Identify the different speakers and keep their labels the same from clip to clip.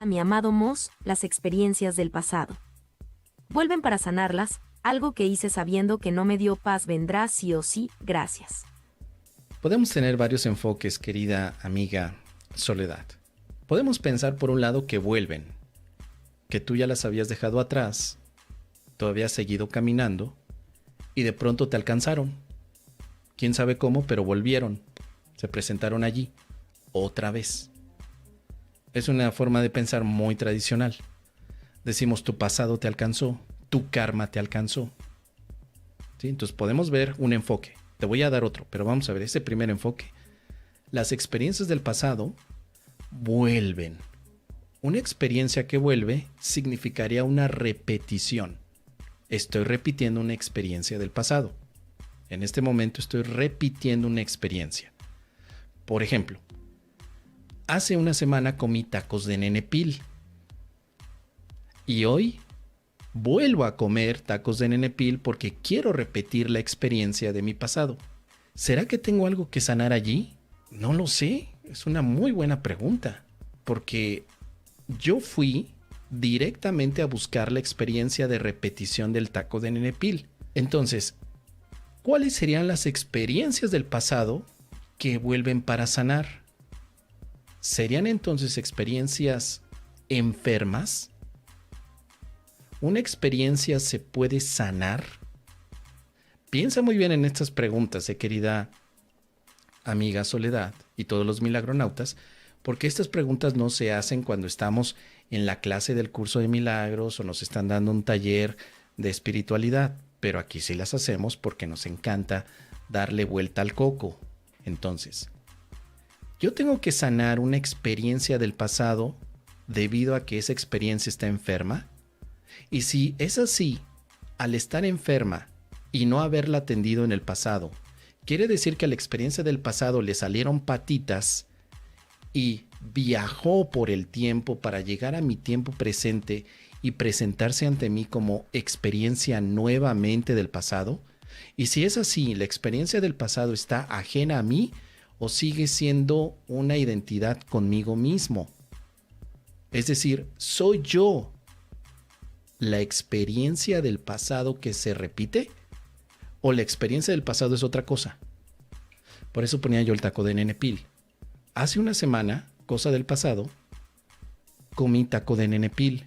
Speaker 1: A mi amado Moss, las experiencias del pasado. Vuelven para sanarlas, algo que hice sabiendo que no me dio paz vendrá sí o sí, gracias.
Speaker 2: Podemos tener varios enfoques, querida amiga Soledad. Podemos pensar por un lado que vuelven, que tú ya las habías dejado atrás, tú habías seguido caminando y de pronto te alcanzaron. Quién sabe cómo, pero volvieron, se presentaron allí, otra vez. Es una forma de pensar muy tradicional. Decimos tu pasado te alcanzó, tu karma te alcanzó. ¿Sí? Entonces podemos ver un enfoque. Te voy a dar otro, pero vamos a ver ese primer enfoque. Las experiencias del pasado vuelven. Una experiencia que vuelve significaría una repetición. Estoy repitiendo una experiencia del pasado. En este momento estoy repitiendo una experiencia. Por ejemplo, hace una semana comí tacos de nenepil. Y hoy vuelvo a comer tacos de nenepil porque quiero repetir la experiencia de mi pasado. ¿Será que tengo algo que sanar allí? No lo sé. Es una muy buena pregunta. Porque yo fui directamente a buscar la experiencia de repetición del taco de nenepil. Entonces, ¿cuáles serían las experiencias del pasado que vuelven para sanar? ¿Serían entonces experiencias enfermas? ¿Una experiencia se puede sanar? Piensa muy bien en estas preguntas, querida amiga Soledad y todos los milagronautas, porque estas preguntas no se hacen cuando estamos en la clase del curso de milagros o nos están dando un taller de espiritualidad, pero aquí sí las hacemos porque nos encanta darle vuelta al coco. Entonces, yo tengo que sanar una experiencia del pasado debido a que esa experiencia está enferma. Y si es así, al estar enferma y no haberla atendido en el pasado, quiere decir que a la experiencia del pasado le salieron patitas y viajó por el tiempo para llegar a mi tiempo presente y presentarse ante mí como experiencia nuevamente del pasado. Y si es así, la experiencia del pasado está ajena a mí o sigue siendo una identidad conmigo mismo. Es decir, soy yo la experiencia del pasado que se repite o la experiencia del pasado es otra cosa. Por eso ponía yo el taco de nenepil. Hace una semana, cosa del pasado, comí taco de nenepil.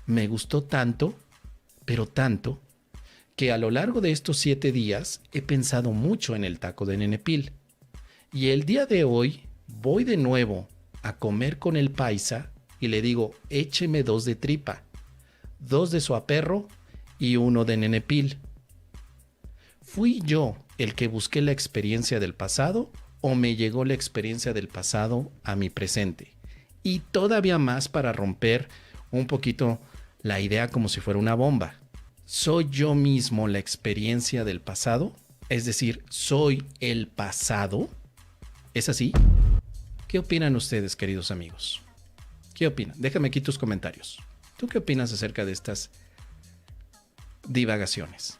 Speaker 2: Me gustó tanto, pero tanto, que a lo largo de estos 7 días he pensado mucho en el taco de nenepil. Y el día de hoy voy de nuevo a comer con el paisa y le digo, écheme 2 de tripa, 2 de suaperro y 1 de nenepil. ¿Fui yo el que busqué la experiencia del pasado o me llegó la experiencia del pasado a mi presente? Y todavía más para romper un poquito la idea como si fuera una bomba. ¿Soy yo mismo la experiencia del pasado? Es decir, ¿soy el pasado? ¿Es así? ¿Qué opinan ustedes, queridos amigos? ¿Qué opinan? Déjame aquí tus comentarios. ¿Tú qué opinas acerca de estas divagaciones?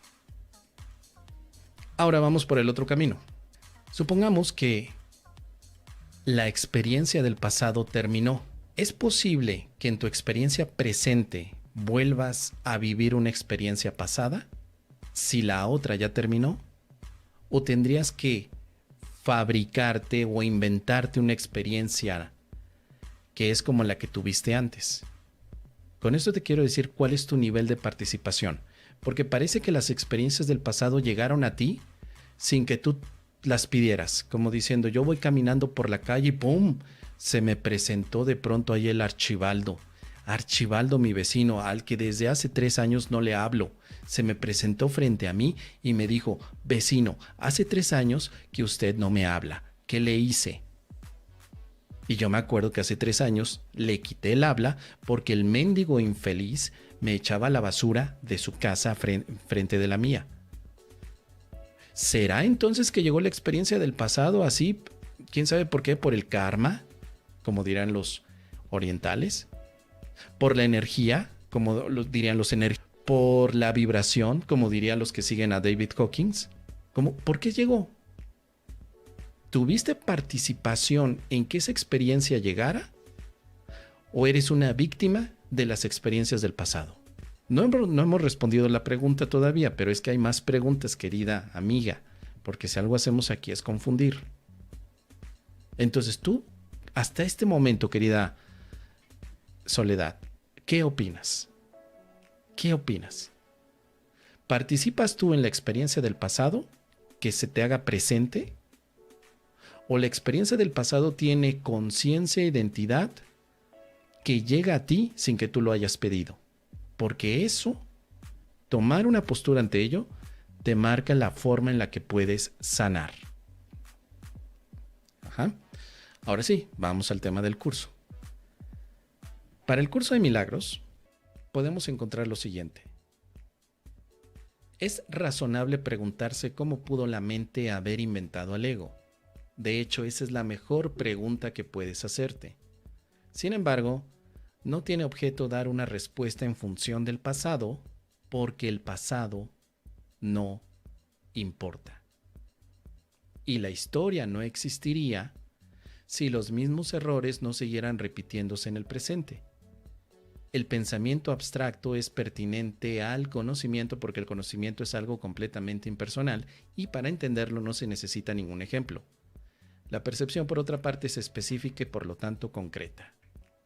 Speaker 2: Ahora vamos por el otro camino. Supongamos que la experiencia del pasado terminó. ¿Es posible que en tu experiencia presente vuelvas a vivir una experiencia pasada si la otra ya terminó? ¿O tendrías que fabricarte o inventarte una experiencia que es como la que tuviste antes? Con esto te quiero decir cuál es tu nivel de participación, porque parece que las experiencias del pasado llegaron a ti sin que tú las pidieras, como diciendo, yo voy caminando por la calle y ¡pum! Se me presentó de pronto ahí el Archibaldo. Archibaldo, mi vecino, al que desde hace 3 años no le hablo. Se me presentó frente a mí y me dijo, vecino, hace 3 años que usted no me habla. ¿Qué le hice? Y yo me acuerdo que hace 3 años le quité el habla porque el mendigo infeliz me echaba la basura de su casa frente de la mía. ¿Será entonces que llegó la experiencia del pasado así? ¿Quién sabe por qué? ¿Por el karma? Como dirán los orientales. ¿Por la energía? Como dirían los energéticos. ¿Por la vibración? Como dirían los que siguen a David Hawkins. ¿Por qué llegó? ¿Tuviste participación en que esa experiencia llegara? ¿O eres una víctima de las experiencias del pasado? No hemos respondido la pregunta todavía, pero es que hay más preguntas, querida amiga, porque si algo hacemos aquí es confundir. Entonces tú, hasta este momento, querida Soledad, ¿qué opinas? ¿Qué opinas? ¿Participas tú en la experiencia del pasado que se te haga presente? ¿O la experiencia del pasado tiene conciencia e identidad que llega a ti sin que tú lo hayas pedido? Porque eso, tomar una postura ante ello, te marca la forma en la que puedes sanar. Ajá. Ahora sí, vamos al tema del curso. Para el curso de milagros, podemos encontrar lo siguiente. Es razonable preguntarse cómo pudo la mente haber inventado al ego. De hecho, esa es la mejor pregunta que puedes hacerte. Sin embargo, no tiene objeto dar una respuesta en función del pasado, porque el pasado no importa. Y la historia no existiría si los mismos errores no siguieran repitiéndose en el presente. El pensamiento abstracto es pertinente al conocimiento porque el conocimiento es algo completamente impersonal y para entenderlo no se necesita ningún ejemplo. La percepción, por otra parte, es específica y por lo tanto concreta.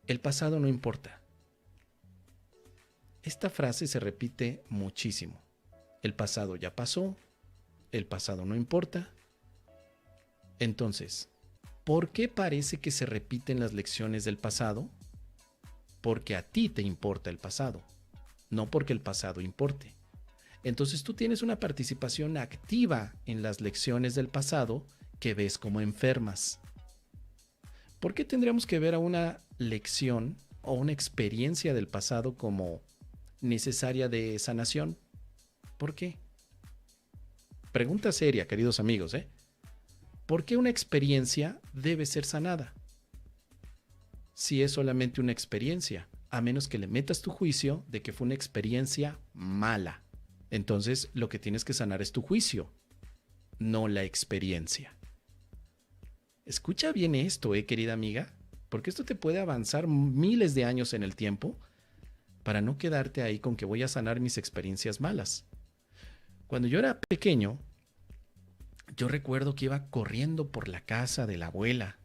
Speaker 2: El pasado no importa. Esta frase se repite muchísimo. El pasado ya pasó, el pasado no importa. Entonces, ¿por qué parece que se repiten las lecciones del pasado? Porque a ti te importa el pasado, no porque el pasado importe. Entonces tú tienes una participación activa en las lecciones del pasado que ves como enfermas. ¿Por qué tendríamos que ver a una lección o una experiencia del pasado como necesaria de sanación? ¿Por qué? Pregunta seria, queridos amigos, ¿eh? ¿Por qué una experiencia debe ser sanada? Si es solamente una experiencia, a menos que le metas tu juicio de que fue una experiencia mala. Entonces, lo que tienes que sanar es tu juicio, no la experiencia. Escucha bien esto, querida amiga, porque esto te puede avanzar miles de años en el tiempo para no quedarte ahí con que voy a sanar mis experiencias malas. Cuando yo era pequeño, yo recuerdo que iba corriendo por la casa de la abuela.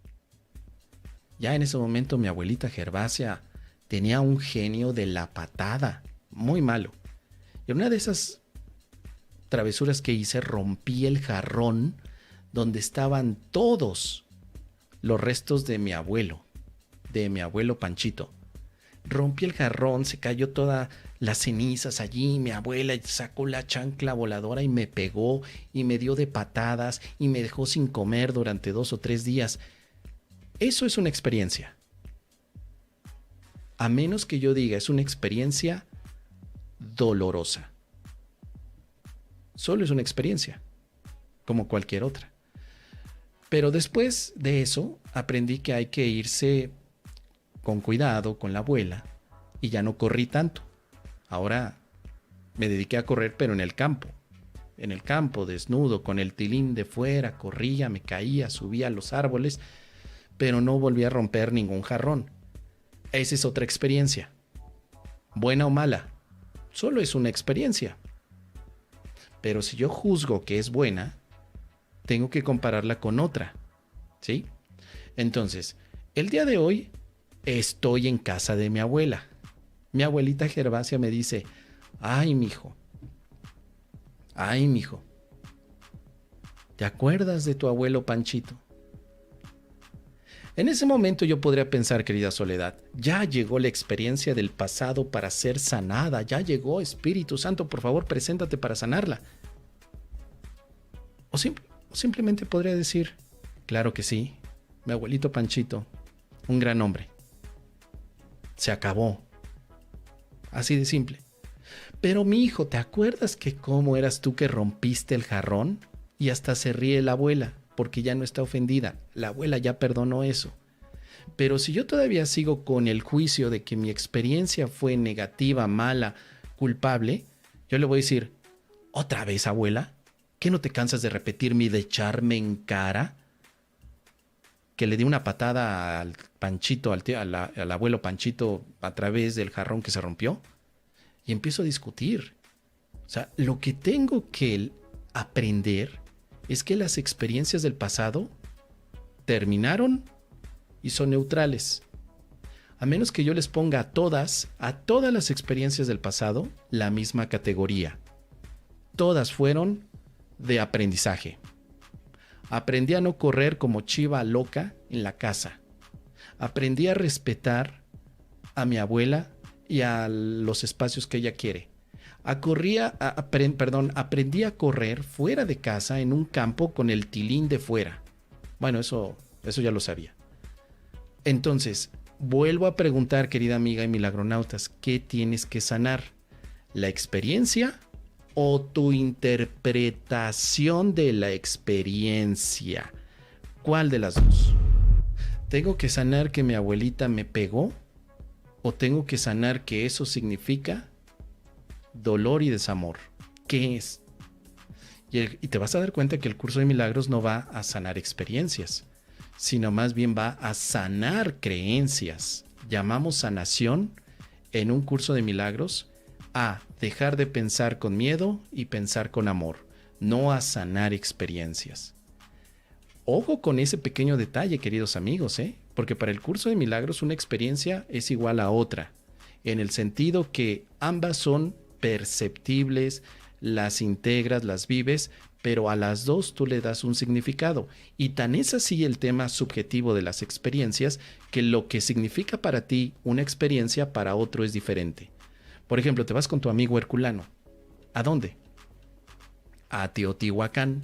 Speaker 2: Ya en ese momento mi abuelita Gervasia tenía un genio de la patada, muy malo. Y en una de esas travesuras que hice, rompí el jarrón donde estaban todos los restos de mi abuelo Panchito. Rompí el jarrón, se cayó todas las cenizas allí, mi abuela sacó la chancla voladora y me pegó y me dio de patadas y me dejó sin comer durante 2 o 3 días. Eso es una experiencia. A menos que yo diga, es una experiencia dolorosa. Solo es una experiencia, como cualquier otra. Pero después de eso, aprendí que hay que irse con cuidado con la abuela y ya no corrí tanto. Ahora me dediqué a correr, pero en el campo. En el campo, desnudo, con el tilín de fuera, corría, me caía, subía a los árboles, pero no volví a romper ningún jarrón. Esa es otra experiencia. Buena o mala, solo es una experiencia. Pero si yo juzgo que es buena, tengo que compararla con otra, ¿sí? Entonces, el día de hoy estoy en casa de mi abuela. Mi abuelita Gervasia me dice, ay, mijo, ¿te acuerdas de tu abuelo Panchito? En ese momento yo podría pensar, querida Soledad, ya llegó la experiencia del pasado para ser sanada, ya llegó, Espíritu Santo, por favor, preséntate para sanarla. O simplemente podría decir, claro que sí, mi abuelito Panchito, un gran hombre. Se acabó. Así de simple. Pero mi hijo, ¿te acuerdas que cómo eras tú que rompiste el jarrón? Y hasta se ríe la abuela, porque ya no está ofendida. La abuela ya perdonó eso. Pero si yo todavía sigo con el juicio de que mi experiencia fue negativa, mala, culpable, yo le voy a decir, ¿otra vez, abuela? ¿Qué no te cansas de repetirme y de echarme en cara? Que le di una patada al Panchito, al abuelo Panchito a través del jarrón que se rompió y empiezo a discutir. O sea, lo que tengo que aprender es que las experiencias del pasado terminaron y son neutrales. A menos que yo les ponga a todas las experiencias del pasado, la misma categoría. Todas fueron de aprendizaje. Aprendí a no correr como chiva loca en la casa. Aprendí a respetar a mi abuela y a los espacios que ella quiere. Aprendí a correr fuera de casa en un campo con el tilín de fuera. Bueno, eso ya lo sabía. Entonces, vuelvo a preguntar, querida amiga y milagronautas, ¿qué tienes que sanar? ¿La experiencia o tu interpretación de la experiencia? ¿Cuál de las dos? ¿Tengo que sanar que mi abuelita me pegó? ¿O tengo que sanar que eso significa dolor y desamor? ¿Qué es? Y te vas a dar cuenta que el curso de milagros no va a sanar experiencias, sino más bien va a sanar creencias. Llamamos sanación en un curso de milagros a dejar de pensar con miedo y pensar con amor, no a sanar experiencias. Ojo con ese pequeño detalle, queridos amigos, porque para el curso de milagros una experiencia es igual a otra, en el sentido que ambas son perceptibles, las integras, las vives, pero a las dos tú le das un significado. Y tan es así el tema subjetivo de las experiencias que lo que significa para ti una experiencia para otro es diferente. Por ejemplo, te vas con tu amigo Herculano. ¿A dónde? A Teotihuacán.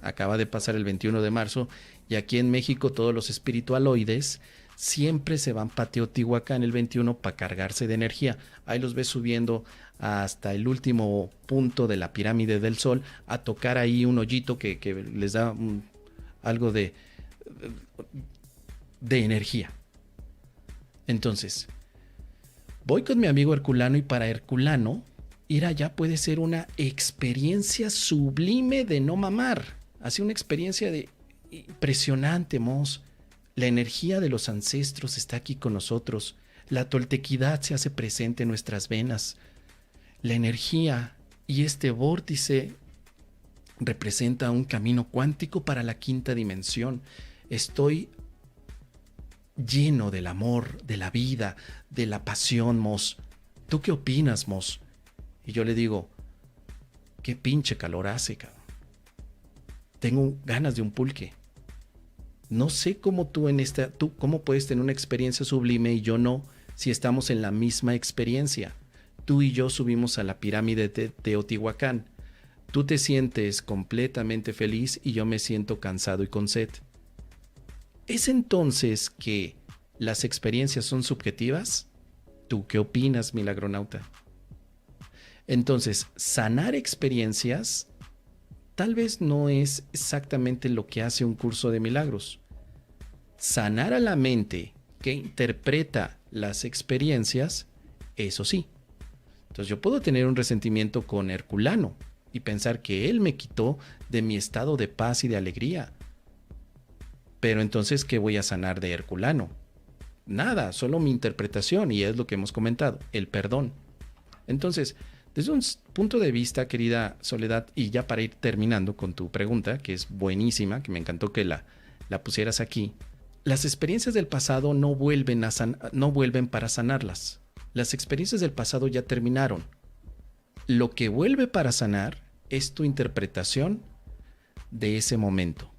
Speaker 2: Acaba de pasar el 21 de marzo y aquí en México todos los espiritualoides siempre se van para Teotihuacán el 21 para cargarse de energía. Ahí los ves subiendo hasta el último punto de la pirámide del Sol a tocar ahí un hoyito que les da algo de energía. Entonces, voy con mi amigo Herculano y para Herculano ir allá puede ser una experiencia sublime de no mamar. Así una experiencia impresionante, mos. La energía de los ancestros está aquí con nosotros. La toltequidad se hace presente en nuestras venas. La energía y este vórtice representa un camino cuántico para la quinta dimensión. Estoy lleno del amor, de la vida, de la pasión, mos. ¿Tú qué opinas, mos? Y yo le digo, qué pinche calor hace, cabrón. Tengo ganas de un pulque. No sé cómo tú cómo puedes tener una experiencia sublime y yo no, si estamos en la misma experiencia. Tú y yo subimos a la pirámide de Teotihuacán. Tú te sientes completamente feliz y yo me siento cansado y con sed. ¿Es entonces que las experiencias son subjetivas? ¿Tú qué opinas, milagronauta? Entonces, sanar experiencias tal vez no es exactamente lo que hace un curso de milagros. Sanar a la mente que interpreta las experiencias, eso sí. Entonces yo puedo tener un resentimiento con Herculano y pensar que él me quitó de mi estado de paz y de alegría. Pero entonces, ¿qué voy a sanar de Herculano? Nada, solo mi interpretación, y es lo que hemos comentado, el perdón. Entonces, desde un punto de vista, querida Soledad, y ya para ir terminando con tu pregunta, que es buenísima, que me encantó que la pusieras aquí, las experiencias del pasado no vuelven para sanarlas. Las experiencias del pasado ya terminaron. Lo que vuelve para sanar es tu interpretación de ese momento,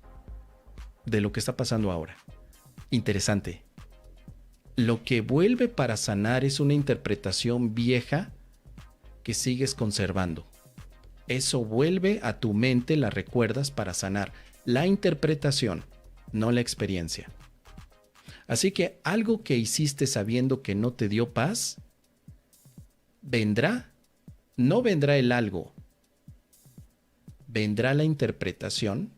Speaker 2: de lo que está pasando ahora. Interesante. Lo que vuelve para sanar es una interpretación vieja que sigues conservando. Eso vuelve a tu mente, la recuerdas para sanar. La interpretación, no la experiencia. Así que algo que hiciste sabiendo que no te dio paz, vendrá. No vendrá el algo. Vendrá la interpretación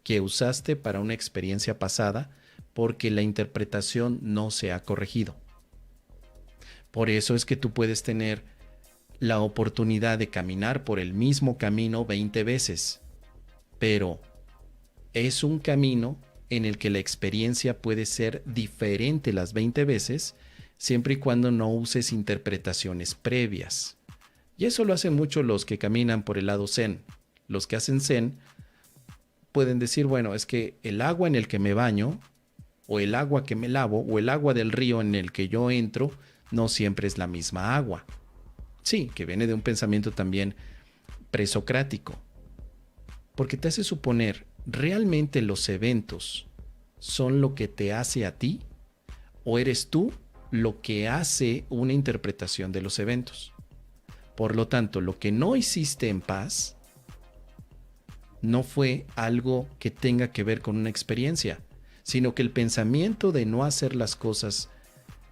Speaker 2: que usaste para una experiencia pasada porque la interpretación no se ha corregido. Por eso es que tú puedes tener la oportunidad de caminar por el mismo camino 20 veces, pero es un camino en el que la experiencia puede ser diferente las 20 veces, siempre y cuando no uses interpretaciones previas. Y eso lo hacen mucho los que caminan por el lado zen. Los que hacen zen pueden decir, bueno, es que el agua en el que me baño, o el agua que me lavo, o el agua del río en el que yo entro, no siempre es la misma agua. Sí, que viene de un pensamiento también presocrático. Porque te hace suponer, ¿realmente los eventos son lo que te hace a ti? ¿O eres tú lo que hace una interpretación de los eventos? Por lo tanto, lo que no hiciste en paz no fue algo que tenga que ver con una experiencia, sino que el pensamiento de no hacer las cosas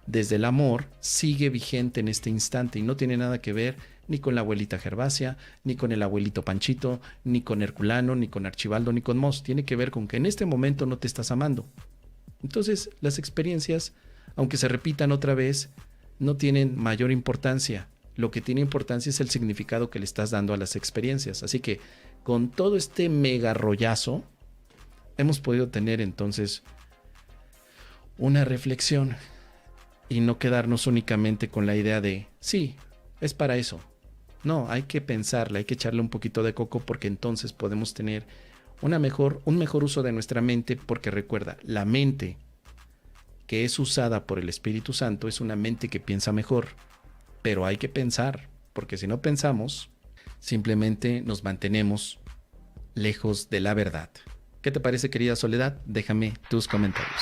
Speaker 2: desde el amor sigue vigente en este instante y no tiene nada que ver ni con la abuelita Gervasia, ni con el abuelito Panchito, ni con Herculano, ni con Archibaldo, ni con Mos. Tiene que ver con que en este momento no te estás amando. Entonces, las experiencias, aunque se repitan otra vez, no tienen mayor importancia. Lo que tiene importancia es el significado que le estás dando a las experiencias. Así que, con todo este mega rollazo, hemos podido tener entonces una reflexión y no quedarnos únicamente con la idea de, sí, es para eso. No, hay que pensarla, hay que echarle un poquito de coco porque entonces podemos tener un mejor uso de nuestra mente, porque recuerda, la mente que es usada por el Espíritu Santo es una mente que piensa mejor, pero hay que pensar, porque si no pensamos, simplemente nos mantenemos lejos de la verdad. ¿Qué te parece, querida Soledad? Déjame tus comentarios.